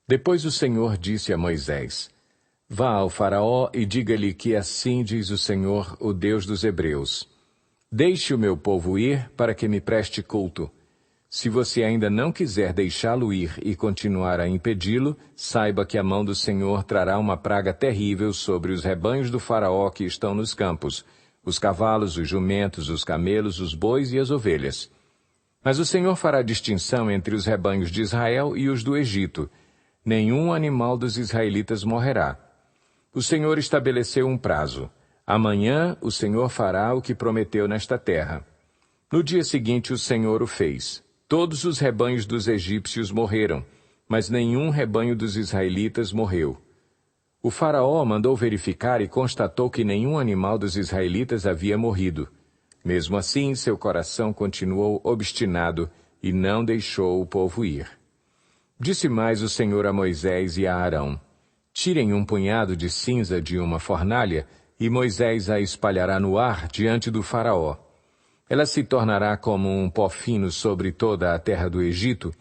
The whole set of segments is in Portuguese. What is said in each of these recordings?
Depois o Senhor disse a Moisés: Vá ao Faraó e diga-lhe que assim diz o Senhor, o Deus dos Hebreus: Deixe o meu povo ir para que me preste culto. Se você ainda não quiser deixá-lo ir e continuar a impedi-lo, saiba que a mão do Senhor trará uma praga terrível sobre os rebanhos do Faraó que estão nos campos, os cavalos, os jumentos, os camelos, os bois e as ovelhas. Mas o Senhor fará distinção entre os rebanhos de Israel e os do Egito. Nenhum animal dos israelitas morrerá. O Senhor estabeleceu um prazo. Amanhã o Senhor fará o que prometeu nesta terra. No dia seguinte o Senhor o fez. Todos os rebanhos dos egípcios morreram, mas nenhum rebanho dos israelitas morreu. O Faraó mandou verificar e constatou que nenhum animal dos israelitas havia morrido. Mesmo assim, seu coração continuou obstinado e não deixou o povo ir. Disse mais o Senhor a Moisés e a Arão: Tirem um punhado de cinza de uma fornalha, e Moisés a espalhará no ar diante do Faraó. Ela se tornará como um pó fino sobre toda a terra do Egito,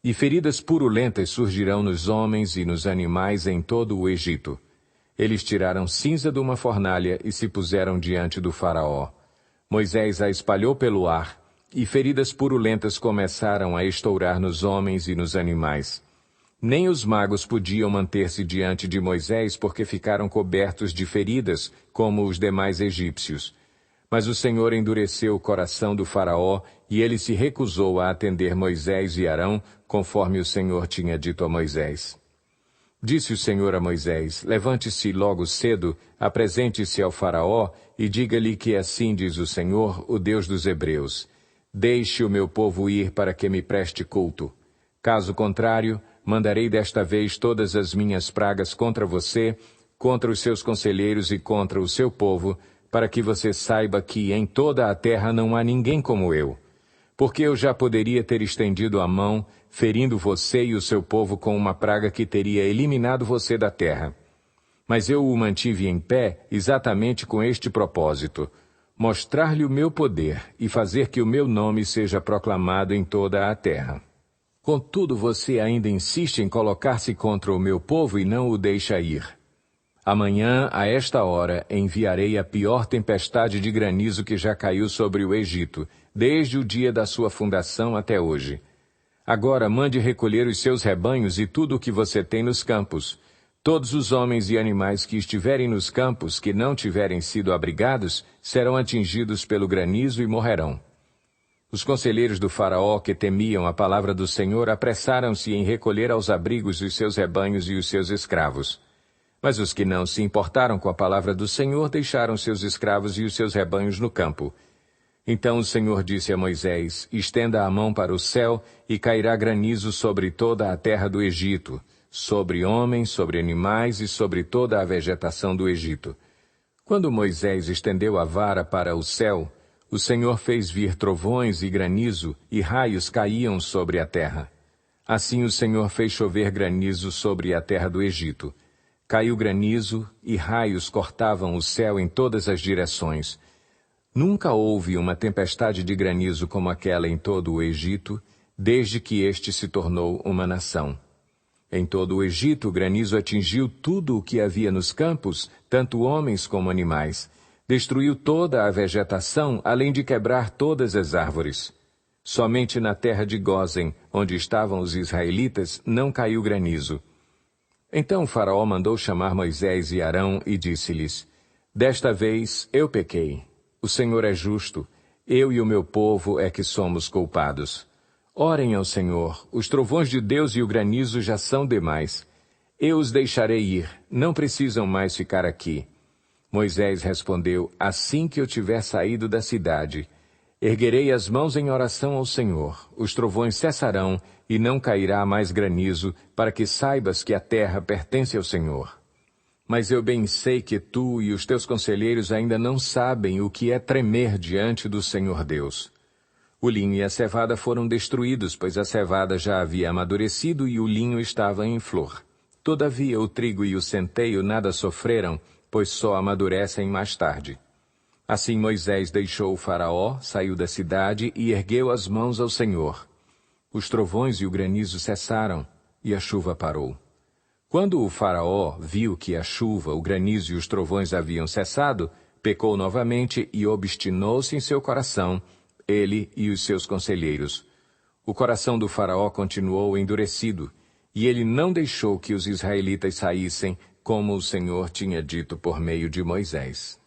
e feridas purulentas surgirão nos homens e nos animais em todo o Egito. Eles tiraram cinza de uma fornalha e se puseram diante do Faraó. Moisés a espalhou pelo ar, e feridas purulentas começaram a estourar nos homens e nos animais. Nem os magos podiam manter-se diante de Moisés porque ficaram cobertos de feridas, como os demais egípcios. Mas o Senhor endureceu o coração do Faraó, e ele se recusou a atender Moisés e Arão, conforme o Senhor tinha dito a Moisés. Disse o Senhor a Moisés: Levante-se logo cedo, apresente-se ao Faraó, e diga-lhe que assim diz o Senhor, o Deus dos Hebreus: Deixe o meu povo ir para que me preste culto. Caso contrário, mandarei desta vez todas as minhas pragas contra você, contra os seus conselheiros e contra o seu povo, para que você saiba que em toda a terra não há ninguém como eu. Porque eu já poderia ter estendido a mão, ferindo você e o seu povo com uma praga que teria eliminado você da terra. Mas eu o mantive em pé exatamente com este propósito: mostrar-lhe o meu poder e fazer que o meu nome seja proclamado em toda a terra. Contudo, você ainda insiste em colocar-se contra o meu povo e não o deixa ir. Amanhã, a esta hora, enviarei a pior tempestade de granizo que já caiu sobre o Egito, desde o dia da sua fundação até hoje. Agora mande recolher os seus rebanhos e tudo o que você tem nos campos. Todos os homens e animais que estiverem nos campos, que não tiverem sido abrigados, serão atingidos pelo granizo e morrerão. Os conselheiros do Faraó, que temiam a palavra do Senhor, apressaram-se em recolher aos abrigos os seus rebanhos e os seus escravos. Mas os que não se importaram com a palavra do Senhor deixaram seus escravos e os seus rebanhos no campo. Então o Senhor disse a Moisés: Estenda a mão para o céu, e cairá granizo sobre toda a terra do Egito, sobre homens, sobre animais e sobre toda a vegetação do Egito. Quando Moisés estendeu a vara para o céu, o Senhor fez vir trovões e granizo, e raios caíam sobre a terra. Assim o Senhor fez chover granizo sobre a terra do Egito. Caiu granizo, e raios cortavam o céu em todas as direções. Nunca houve uma tempestade de granizo como aquela em todo o Egito, desde que este se tornou uma nação. Em todo o Egito, o granizo atingiu tudo o que havia nos campos, tanto homens como animais. Destruiu toda a vegetação, além de quebrar todas as árvores. Somente na terra de Gósen, onde estavam os israelitas, não caiu granizo. Então o Faraó mandou chamar Moisés e Arão e disse-lhes: Desta vez eu pequei. O Senhor é justo. Eu e o meu povo é que somos culpados. Orem ao Senhor. Os trovões de Deus e o granizo já são demais. Eu os deixarei ir. Não precisam mais ficar aqui. Moisés respondeu: Assim que eu tiver saído da cidade, erguerei as mãos em oração ao Senhor. Os trovões cessarão e não cairá mais granizo, para que saibas que a terra pertence ao Senhor. Mas eu bem sei que tu e os teus conselheiros ainda não sabem o que é tremer diante do Senhor Deus. O linho e a cevada foram destruídos, pois a cevada já havia amadurecido e o linho estava em flor. Todavia o trigo e o centeio nada sofreram, pois só amadurecem mais tarde. Assim Moisés deixou o Faraó, saiu da cidade e ergueu as mãos ao Senhor. Os trovões e o granizo cessaram, e a chuva parou. Quando o faraó viu que a chuva, o granizo e os trovões haviam cessado, pecou novamente e obstinou-se em seu coração, ele e os seus conselheiros. O coração do faraó continuou endurecido, e ele não deixou que os israelitas saíssem, como o Senhor tinha dito por meio de Moisés.